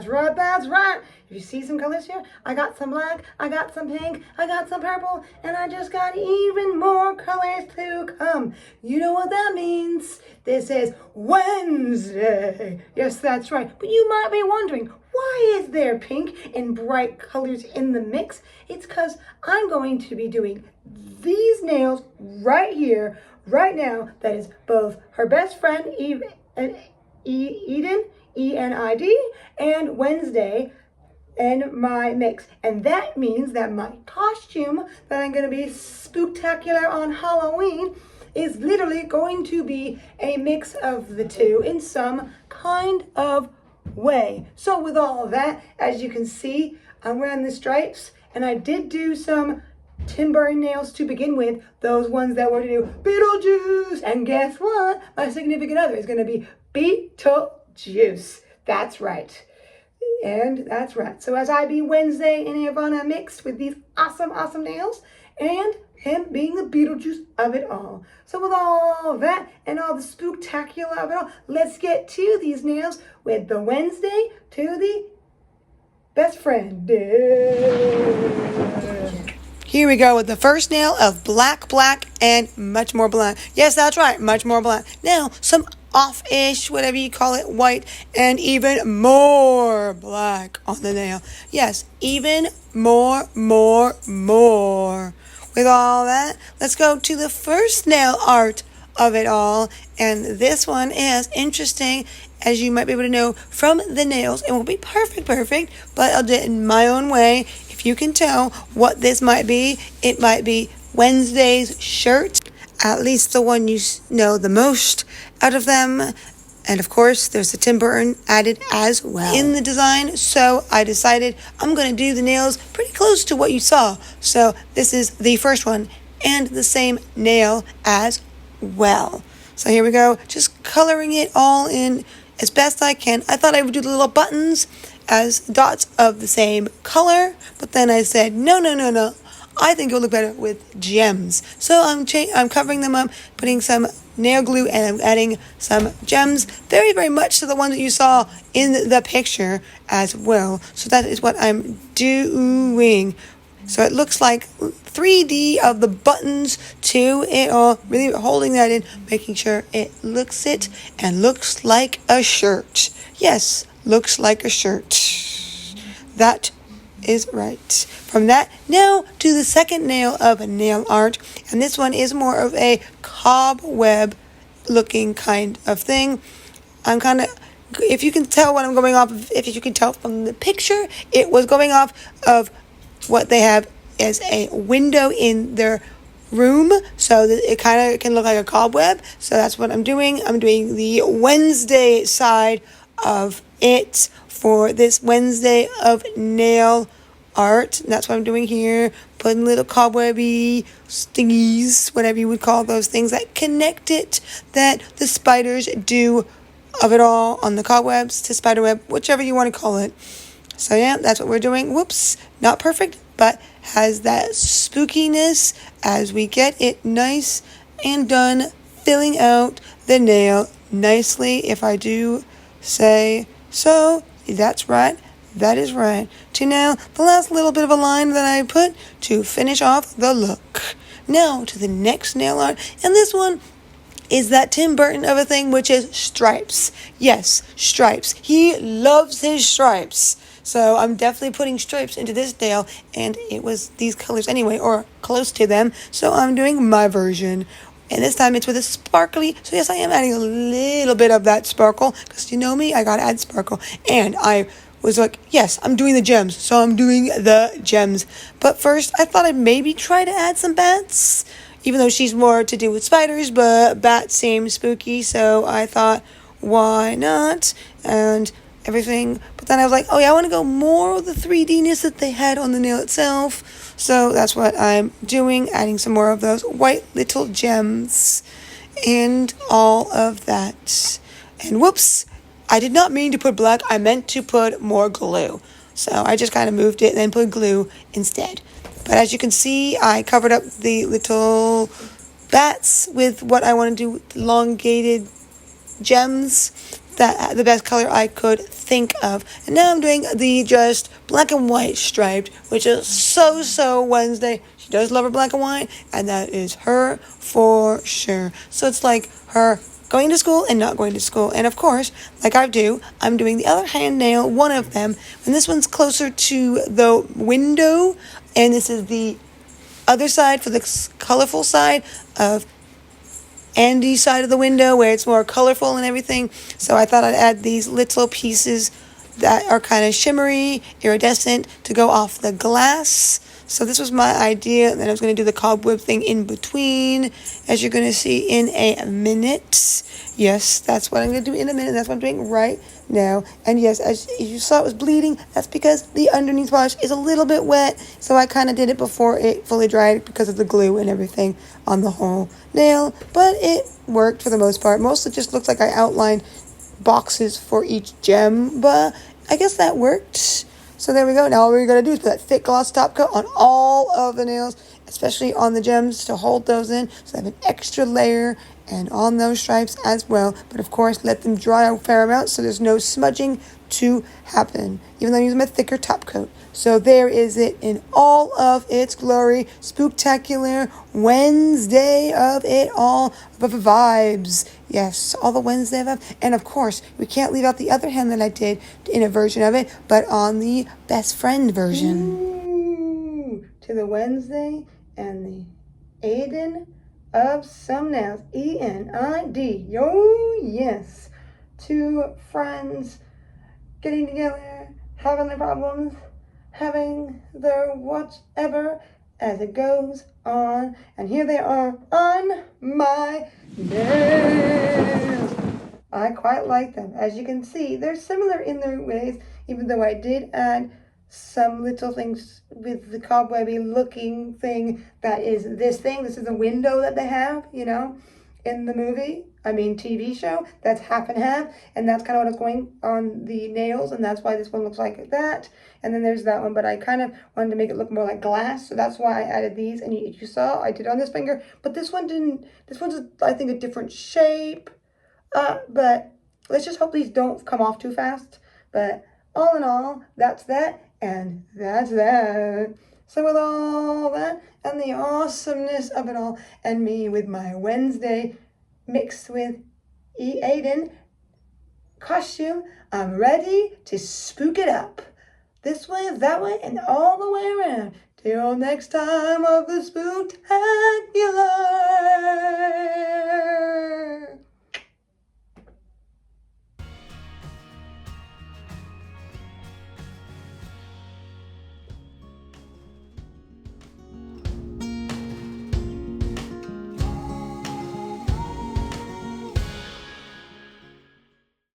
that's right, that's right. If you see some colors here, I got some black, I got some pink, I got some purple, and I just got even more colors to come. You know what that means? This is Wednesday. Yes, that's right. But you might be wondering, why is there pink and bright colors in the mix? It's because I'm going to be doing these nails right here, right now. That is both her best friend, Eden, E-N-I-D, and Wednesday, and my mix. And that means that my costume that I'm going to be spooktacular on Halloween is literally going to be a mix of the two in some kind of way. So with all of that, as you can see, I'm wearing the stripes, and I did do some Tim Burton nails to begin with, those ones that were to do Beetlejuice. And guess what? My significant other is going to be Beetlejuice. That's right. And that's right. So as I be Wednesday and Ivana mixed with these awesome, awesome nails, and him being the Beetlejuice of it all. So with all that and all the spooktacular of it all, let's get to these nails with the Wednesday to the best friend. Here we go with the first nail of black, and much more black. Yes, that's right, much more black. Now, some off-ish, whatever you call it, white, and even more black on the nail. Yes, even more. With all that, let's go to the first nail art of it all. And this one is interesting, as you might be able to know from the nails. It won't be perfect, but I'll do it in my own way. If you can tell what this might be, it might be Wednesday's shirt, at least the one you know the most out of them. And of course, there's the Tim Burton added as well in the design. So I decided I'm going to do the nails pretty close to what you saw. So this is the first one and the same nail as well. So here we go, just coloring it all in as best I can. I thought I would do the little buttons as dots of the same color, but then I said, no. I think it will look better with gems. So I'm covering them up, putting some nail glue, and I'm adding some gems, very much to the one that you saw in the picture as well. So that is what I'm doing. So it looks like 3D of the buttons to it all, really holding that in, making sure it looks like a shirt. Yes, looks like a shirt. That is right. From that, now to the second nail of nail art, and this one is more of a cobweb looking kind of thing. I'm kind of, if you can tell what I'm going off of, if you can tell from the picture, it was going off of what they have as a window in their room, so that it kind of can look like a cobweb. So that's what I'm doing. I'm doing the Wednesday side of it for this Wednesday of nail art. And that's what I'm doing here, putting little cobwebby stingies, whatever you would call those things that connect it, that the spiders do of it all on the cobwebs to spiderweb, whichever you want to call it. So yeah, that's what we're doing. Whoops, not perfect, but has that spookiness as we get it nice and done, filling out the nail nicely, if I do say so. That's right. That is right. To now, the last little bit of a line that I put to finish off the look. Now to the next nail art, and this one is that Tim Burton of a thing, which is stripes. Yes, stripes. He loves his stripes. So I'm definitely putting stripes into this nail, and it was these colors anyway, or close to them. So I'm doing my version. And this time it's with a sparkly. So yes, I am adding a little bit of that sparkle, because you know me, I gotta add sparkle. And I was like, yes, I'm doing the gems. So I'm doing the gems. But first, I thought I'd maybe try to add some bats, even though she's more to do with spiders, but bats seem spooky. So I thought, why not? And everything. But then I was like, oh yeah, I want to go more of the 3D-ness that they had on the nail itself. So that's what I'm doing, adding some more of those white little gems and all of that. And whoops, I did not mean to put black. I meant to put more glue. So I just kind of moved it and then put glue instead. But as you can see, I covered up the little bats with what I want to do with elongated gems the best color I could think of. And now I'm doing the just black and white striped, which is so Wednesday. She does love her black and white, and that is her for sure. So it's like her going to school and not going to school. And of course, like I do, I'm doing the other hand nail, one of them, and this one's closer to the window, and this is the other side for the colorful side of Andy's side of the window where it's more colorful and everything. So I thought I'd add these little pieces that are kind of shimmery, iridescent to go off the glass. So this was my idea, and then I was going to do the cobweb thing in between, as you're going to see in a minute. Yes, that's what I'm going to do in a minute. That's what I'm doing right now. And yes, as you saw, it was bleeding. That's because the underneath polish is a little bit wet, so I kind of did it before it fully dried because of the glue and everything on the whole nail. But it worked for the most part. Mostly just looks like I outlined boxes for each gem, but I guess that worked. So there we go. Now all we're going to do is put that thick gloss top coat on all of the nails, especially on the gems to hold those in. So I have an extra layer and on those stripes as well. But of course, let them dry a fair amount so there's no smudging to happen, even though I'm using my thicker top coat. So there is it in all of its glory. Spooktacular Wednesday of it all. Vibes. Yes, all the Wednesday of. And of course, we can't leave out the other hand that I did in a version of it, but on the best friend version. Ooh, to the Wednesday and the Aiden of some nails. E-N-I-D. Yo, yes. Two friends getting together, having their problems, having their whatever as it goes on. And here they are on my nails. I quite like them. As you can see, they're similar in their ways, even though I did add some little things with the cobwebby looking thing that is this thing. This is the window that they have, you know, in the movie. TV show. That's half and half. And that's kind of what is going on the nails. And that's why this one looks like that. And then there's that one. But I kind of wanted to make it look more like glass. So that's why I added these. And you saw I did on this finger. But this one didn't. This one's, I think, a different shape. But let's just hope these don't come off too fast. But all in all, that's that. And that's that. So with all that and the awesomeness of it all, and me with my Wednesday mixed with Aiden costume, I'm ready to spook it up. This way, that way, and all the way around. Till next time of the Spooktacular.